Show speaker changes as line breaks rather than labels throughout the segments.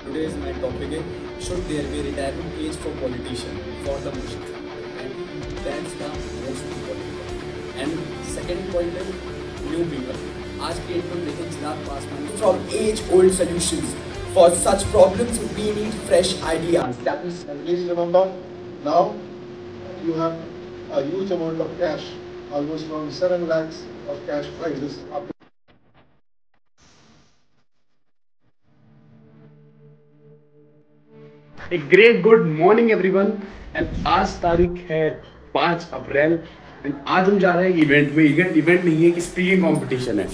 Today's my topic is should there be retirement age for politician for the motion? And that's the most important. And second point is new people. आज के date में लेकिन Chirag Paswan
from age-old solutions. For such problems, we need fresh ideas.
Please remember, now you have a huge amount of cash, almost around 7 lakhs of cash prizes.
एक great good morning everyone and आज तारीख है 5 अप्रैल and आज हम जा रहे हैं event में। इवेंट नहीं है कि स्पीकिंग कंपटीशन है,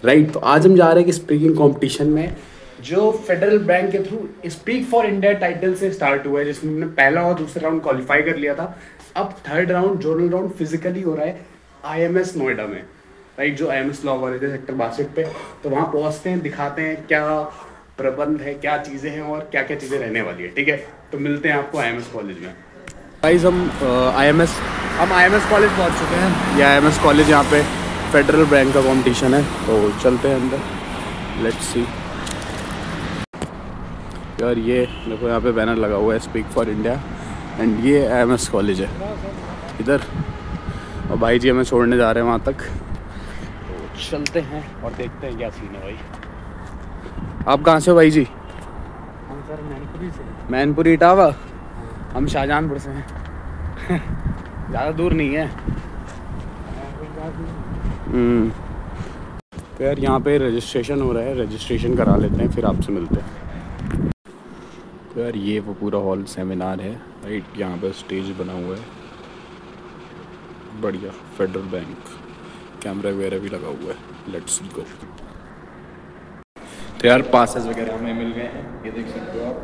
राइट। तो आज हम जा रहे हैं कि स्पीकिंग कंपटीशन में जो फेडरल बैंक के through speak for India title से स्टार्ट हुआ है, जिसमें हमने पहला और दूसरा राउंड क्वालिफाई कर लिया था। अब third round zonal round physically हो रहा है IMS नोएडा में, राइट। जो IMS लॉ कॉलेज है सेक्टर 62 पे। तो वहाँ पहुँचते हैं, दिखाते हैं क्या प्रबंध है, क्या चीज़ें हैं और क्या क्या चीज़ें रहने वाली है, ठीक है। तो मिलते हैं आपको IMS कॉलेज में। गाइस हम IMS कॉलेज पहुंच चुके हैं। ये IMS कॉलेज, यहाँ पे फेडरल बैंक का कंपटीशन है, तो चलते हैं अंदर, लेट्स सी। यार ये देखो यहाँ पे बैनर लगा हुआ है स्पीक फॉर इंडिया एंड ये IMS कॉलेज है इधर, और भाई जी हमें छोड़ने जा रहे हैं वहाँ तक। तो चलते हैं और देखते हैं क्या सीन है। भाई आप कहाँ से हो भाई जी?
हम सर मैनपुरी से।
मैनपुरी इटावा। हम शाहजहानपुर से हैं। ज़्यादा दूर नहीं है। तो यार यहाँ पे रजिस्ट्रेशन हो रहा है, रजिस्ट्रेशन करा लेते हैं फिर आपसे मिलते हैं। तो यार ये वो पूरा हॉल सेमिनार है, राइट। यहाँ पे स्टेज बना हुआ है, बढ़िया। फेडरल बैंक, कैमरा वगैरह भी लगा हुआ है। Let's go. तो यार पासेस वगैरह हमें मिल गए हैं, ये देख सकते हो आप।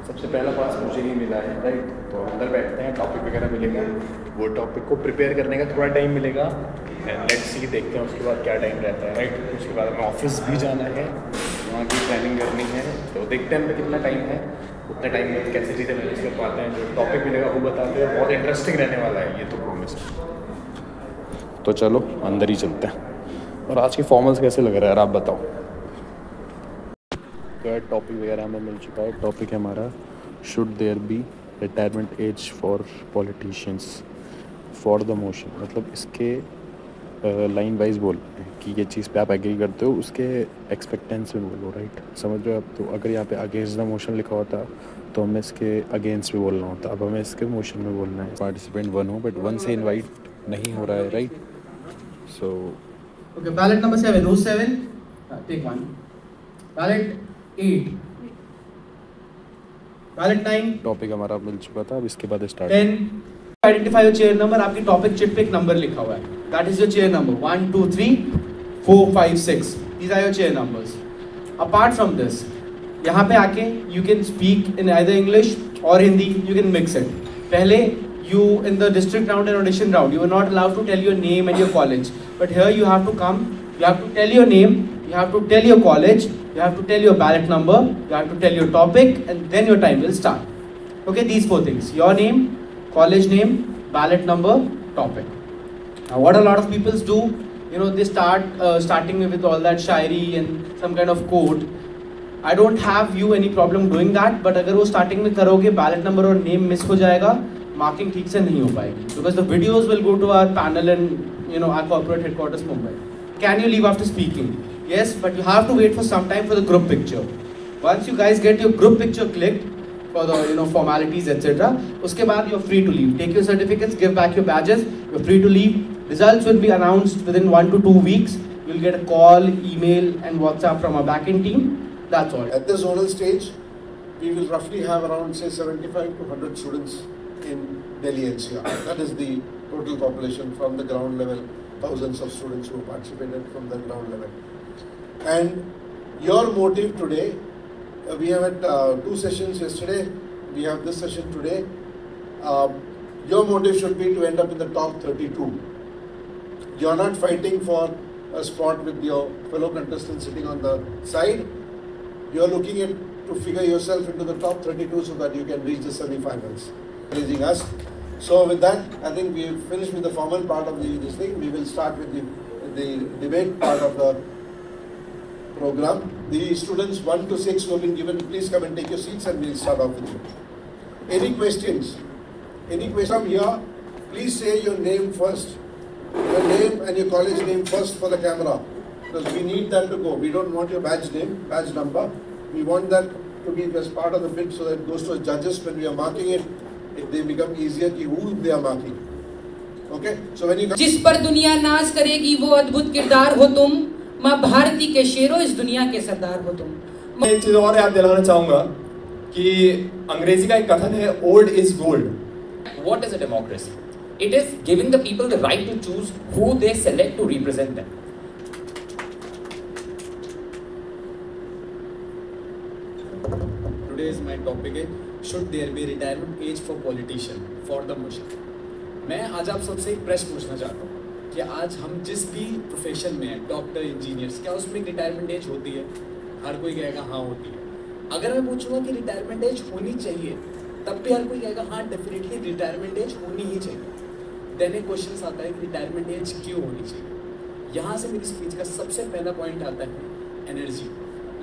सबसे पहला पास मुझे ही मिला है, राइट। तो अंदर बैठते हैं, टॉपिक वगैरह मिलेगा, वो टॉपिक को प्रिपेयर करने का थोड़ा टाइम मिलेगा। लेट्स सी, देखते हैं उसके बाद क्या टाइम रहता है, राइट। उसके बाद हमें ऑफिस भी जाना है, वहाँ की प्लानिंग करनी है। तो देखते हैं हमें कितना टाइम है, उतने टाइम में कैसे चीज़ें मैनेज कर पाते हैं। जो टॉपिक मिलेगा वो बताते हैं, बहुत इंटरेस्टिंग रहने वाला है ये तो प्रॉमिस। तो चलो अंदर ही चलते हैं। और आज के फॉर्मल्स कैसे लग रहा है यार, आप बताओ। टॉपिक वगैरह हमें मिल चुका है। टॉपिक है हमारा should there be retirement age for politicians for the motion. मतलब इसके लाइन वाइज बोल रहे हैं कि ये चीज़ पे आप एग्री करते हो, उसके एक्सपेक्टेंस में बोलो, राइट। समझ रहे हो आप? तो अगर यहाँ पे अगेंस्ट द मोशन लिखा होता तो हमें इसके अगेंस्ट भी बोलना होता। अब हमें इसके मोशन में बोलना है। पार्टिसिपेंट 1 हो बट 1 से इन्वाइट नहीं हो रहा है, राइट। सो
Okay, ballot number 7, row 7, take 1. Ballot 8. Ballot 9.
Topic हमारा मिल चुका था, अब इसके बाद start.
10. Identify your chair number. आपकी टॉपिक चिट पे एक नंबर लिखा हुआ है। That is your chair number. 1, 2, 3, 4, 5, 6. These are your chair numbers. Apart from this, यहाँ पे आके you can speak in either English or Hindi. You can mix it. पहले you in the district round and audition round, you were not allowed to tell your name and your college. But here you have to come. You have to tell your name. You have to tell your college. You have to tell your ballot number. You have to tell your topic, and then your time will start. Okay, these 4 things: your name, college name, ballot number, topic. Now, what a lot of people do, you know, they starting with all that Shayari and some kind of quote. I don't have you any problem doing that, but अगर वो starting में करोगे, ballot number और name miss हो जाएगा, marking ठीक से नहीं हो पाएगी. Because the videos will go to our panel and our corporate headquarters Mumbai. Can you leave after speaking? Yes, but you have to wait for some time for the group picture. Once you guys get your group picture clicked for the formalities etc. उसके बाद you're free to leave. Take your certificates, give back your badges. You're free to leave. Results will be announced within 1 to 2 weeks. You'll get a call, email, and WhatsApp from our backend team. That's all.
At the zonal stage, we will roughly have around say 75 to 100 students in Delhi NCR. That is the total population from the ground level, thousands of students who participated from the ground level. And your motive today, we have had 2 sessions yesterday, we have this session today. Your motive should be to end up in the top 32. You are not fighting for a spot with your fellow contestants sitting on the side. You are looking at to figure yourself into the top 32 so that you can reach the semi-finals. Praising us. So with that, I think we have finished with the formal part of this thing. We will start with the debate part of the program. The students 1 to 6 who have been given, please come and take your seats and we'll start off with you. Any questions? Any question here? Please say your name first. Your name and your college name first for the camera. Because we need that to go. We don't want your badge name, badge number. We want that to be as part of the bit so that it goes to the judges when we are marking it. They become easier कि who they are marking. Okay? So when you
जिस पर दुनिया नाज करेगी वो अद्भुत किरदार हो तुम, माँ भारती के शेरों इस दुनिया के सरदार हो तुम।
मैं एक चीज और याद दिलाना चाहूंगा कि अंग्रेजी का एक कथन है old is gold.
What is a democracy? It is giving the people the right to choose who they select to represent them.
Today's my topic is should there be retirement age for politician for the मुश्किल। मैं आज आप सबसे एक प्रश्न पूछना चाहता हूँ कि आज हम जिस भी प्रोफेशन में हैं, डॉक्टर, इंजीनियर्स, क्या उसमें रिटायरमेंट एज होती है? हर कोई कहेगा हाँ होती है। अगर मैं पूछूंगा कि रिटायरमेंट एज होनी चाहिए, तब भी हर कोई कहेगा हाँ डेफिनेटली रिटायरमेंट एज होनी ही चाहिए। देन एक क्वेश्चन आता है कि रिटायरमेंट एज क्यों होनी चाहिए? यहाँ से मेरी स्पीच का सबसे पहला पॉइंट आता है एनर्जी।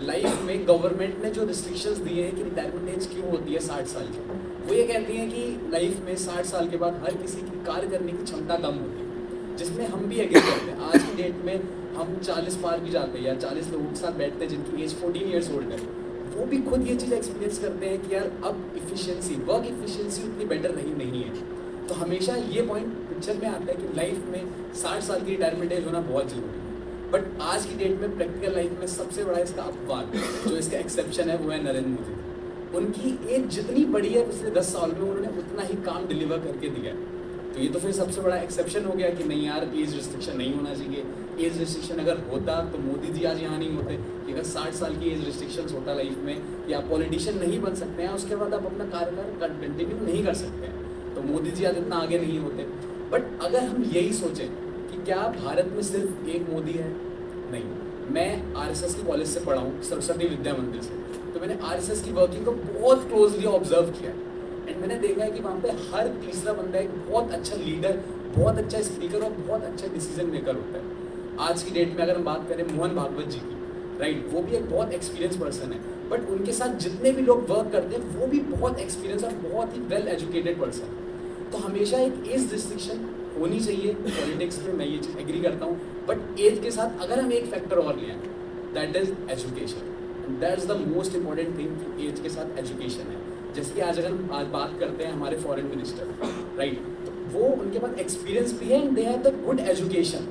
लाइफ में गवर्नमेंट ने जो रिस्ट्रिक्शंस दिए हैं कि रिटायरमेंट एज क्यों होती है 60 साल की, वो ये कहती हैं कि लाइफ में 60 साल के बाद हर किसी की कार्य करने की क्षमता कम होती है, जिसमें हम भी एग्री करते हैं। आज की डेट में हम 40 पार भी जाते हैं या 40 लोगों के साथ बैठते हैं जिनकी एज 14 ईयर्स ओल्ड है, वो भी खुद ये चीज़ एक्सपीरियंस करते हैं कि यार अब इफिशियंसी, वर्क इफिशियंसी उतनी बेटर नहीं है। तो हमेशा ये पॉइंट पिक्चर में आता है कि लाइफ में 60 साल की रिटायरमेंट एज होना बहुत जरूरी है। बट आज की डेट में प्रैक्टिकल लाइफ में सबसे बड़ा इसका अपवाद, जो इसका एक्सेप्शन है, वो है नरेंद्र मोदी। उनकी एज जितनी बड़ी है पिछले 10 साल में उन्होंने उतना ही काम डिलीवर करके दिया है। तो ये तो फिर सबसे बड़ा एक्सेप्शन हो गया कि नहीं यार एज रिस्ट्रिक्शन नहीं होना चाहिए। एज रिस्ट्रिक्शन अगर होता तो मोदी जी आज यहाँ नहीं होते। कि अगर 60 साल की एज रिस्ट्रिक्शन होता लाइफ में कि आप पॉलिटिशियन नहीं बन सकते हैं, उसके बाद आप अपना कार्यकाल कंटिन्यू नहीं कर सकते हैं, तो मोदी जी आज इतना आगे नहीं होते। बट अगर हम यही सोचें कि क्या भारत में सिर्फ एक मोदी है? नहीं। मैं RSS के कॉलेज से पढ़ा हूँ, सरस्वती विद्या मंदिर से, तो मैंने RSS की वर्किंग को बहुत क्लोजली ऑब्जर्व किया है। एंड मैंने देखा है कि वहाँ पे हर तीसरा बंदा एक बहुत अच्छा लीडर, बहुत अच्छा स्पीकर और बहुत अच्छा डिसीजन मेकर होता है। आज की डेट में अगर हम बात करें मोहन भागवत जी की, राइट, वो भी एक बहुत एक्सपीरियंस पर्सन है, बट उनके साथ जितने भी लोग वर्क करते हैं वो भी बहुत एक्सपीरियंस और बहुत ही वेल एजुकेटेड पर्सन है। तो हमेशा एक एज रिस्ट्रिक्शन होनी चाहिए पॉलिटिक्स में, मैं ये चीज़ एग्री करता हूँ। बट एज के साथ अगर हम एक फैक्टर और लें, that is education. That is the most important thing कि एज के साथ एजुकेशन है। जैसे कि आज अगर हम आज बात करते हैं हमारे फॉरेन मिनिस्टर, राइट, तो वो उनके पास एक्सपीरियंस भी है and they have the good education,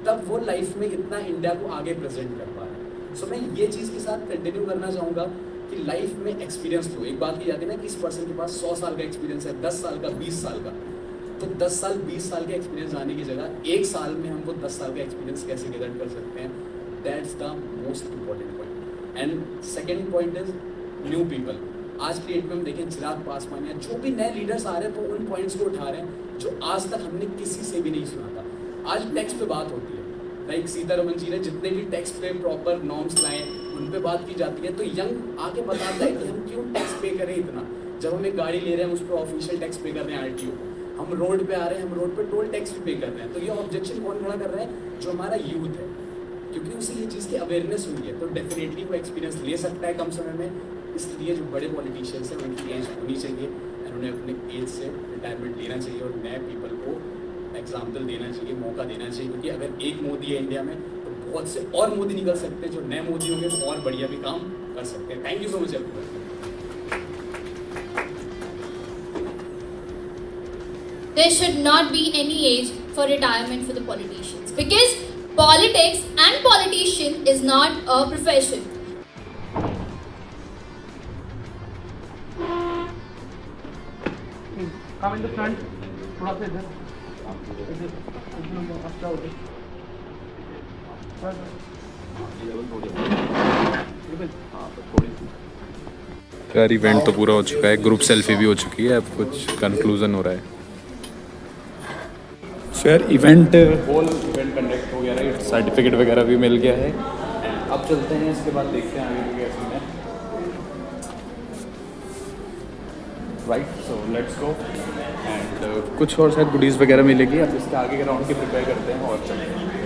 तब वो लाइफ में इतना इंडिया को आगे प्रेजेंट कर पा रहे हैं। सो मैं ये चीज़ के साथ कंटिन्यू करना चाहूँगा कि लाइफ में एक्सपीरियंस लो। एक बात की जाती है ना कि इस पर्सन के पास 100 साल का एक्सपीरियंस है, 10 साल का, 20 साल का, तो 10 साल 20 साल के एक्सपीरियंस आने की जगह 1 साल में हम वो 10 साल का एक्सपीरियंस कैसे गेदर कर सकते हैं, that's the most important point. And second point is new people. आज की डेट में हम देखें चिराग पासवान या जो भी नए लीडर्स आ रहे हैं वो उन पॉइंट्स को उठा रहे हैं जो आज तक हमने किसी से भी नहीं सुना था। आज टैक्स पे बात होती है, लाइक सीतारमन जी ने जितने भी टैक्स पे प्रॉपर नॉर्म्स लाए उन पे बात की जाती है, तो यंग आके बताता है कि हम क्यों टैक्स पे करें इतना। जब हम एक गाड़ी ले रहे हैं उस पर ऑफिशियल टैक्स पे कर रहे हैं RTO, हम रोड पे आ रहे हैं, हम रोड पे टोल टैक्स भी पे कर रहे हैं, तो ये ऑब्जेक्शन कौन खड़ा कर रहा है? जो हमारा यूथ है, क्योंकि उसे ये चीज़ की अवेयरनेस हुई है, तो डेफिनेटली वो एक्सपीरियंस ले सकता है कम समय में। इसलिए जो बड़े पॉलिटिशियंस हैं उनकी एज होनी चाहिए और उन्हें अपने एज से रिटायरमेंट लेना चाहिए और नए पीपल को एग्जाम्पल देना चाहिए, मौका देना चाहिए। क्योंकि अगर एक मोदी है इंडिया में तो बहुत से और मोदी निकल सकते हैं, जो नए मोदी होंगे वो और बढ़िया भी काम कर सकते हैं। Thank you so much everyone.
There should not be any age for retirement for the politicians because politics and politician is not a profession.
Come in the front, थोड़ा सा इधर, अच्छा हो गया।
यार इवेंट तो पूरा हो चुका है, ग्रुप सेल्फी भी हो चुकी है, अब कुछ कंक्लूजन हो रहा है। सो यार इवेंट होल इवेंट कंडक्ट हो गया, राइट, सर्टिफिकेट वगैरह भी मिल गया है। अब चलते हैं, इसके बाद देखते हैं आगे क्या सीन है, right. So let's go and कुछ और शायद गुडीज़ वगैरह मिलेगी। अब इसके आगे के राउंड की प्रिपेयर करते हैं और चलते हैं।